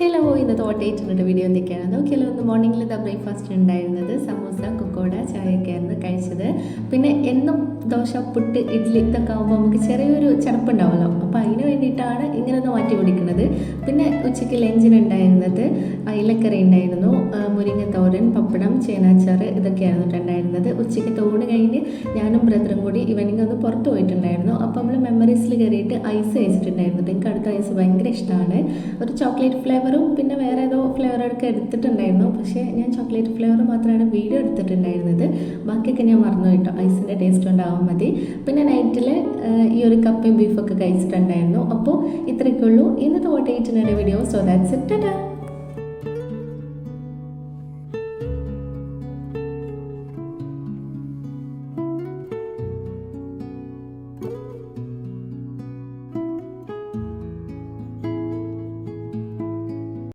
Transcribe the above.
Hello, ഇന്നത്തെ ഓട്ടേറ്റിൻ്റെ video എന്തൊക്കെയാണ് നോക്കിയാലോ. ഒന്ന് മോർണിംഗിൽ ഇതാ ബ്രേക്ക്ഫാസ്റ്റ് ഉണ്ടായിരുന്നത് സമൂസ, കൊക്കോഡ, ചായയൊക്കെയായിരുന്നു കഴിച്ചത്. പിന്നെ എന്നും ദോശ, പുട്ട്, ഇഡ്ഡലി ഇതൊക്കെ ആകുമ്പോൾ നമുക്ക് ചെറിയൊരു ചടപ്പുണ്ടാവുമല്ലോ. അപ്പോൾ അതിന് വേണ്ടിയിട്ടാണ് ഇങ്ങനെ ഒന്ന് മാറ്റി പിടിക്കുന്നത്. പിന്നെ ഉച്ചയ്ക്ക് ലഞ്ചിനുണ്ടായിരുന്നത് അയിലക്കറി ഉണ്ടായിരുന്നു, മുരിങ്ങത്തോരൻ, പപ്പടം, ചേനാച്ചാറ് ഇതൊക്കെയായിരുന്നു ഉണ്ടായിരുന്നത്. ഉച്ചയ്ക്ക് തോണ് കഴിഞ്ഞ് ഞാനും ബ്രദറും കൂടി ഈവനിങ് ഒന്ന് പുറത്ത് പോയിട്ടുണ്ടായിരുന്നു. അപ്പോൾ നമ്മൾ മെമ്മറീസിൽ കയറിയിട്ട് ഐസ് കഴിച്ചിട്ടുണ്ടായിരുന്നു. എനിക്ക് അടുത്ത ഐസ് ഭയങ്കര ഇഷ്ടമാണ്. ഒരു ചോക്ലേറ്റ് ഫ്ലേവറും പിന്നെ വേറെ ഏതോ ഫ്ലേവറൊക്കെ എടുത്തിട്ടുണ്ടായിരുന്നു. പക്ഷേ ഞാൻ ചോക്ലേറ്റ് ഫ്ലേവർ മാത്രമാണ് വീഡിയോ എടുത്തിട്ടുണ്ടായിരുന്നത്. ബാക്കിയൊക്കെ ഞാൻ മറന്നു കേട്ടോ. ഐസിൻ്റെ ടേസ്റ്റ് ഉണ്ടാവാൻ മതി. പിന്നെ നൈറ്റിൽ ഈ ഒരു കപ്പയും ബീഫൊക്കെ കഴിച്ചിട്ടുണ്ടായിരുന്നു. അപ്പോൾ ഇത്രയൊക്കെ ഉള്ളൂ ഇന്നത്തെ ഓട്ടേറ്റിൻ്റെ വീഡിയോ. So that's it.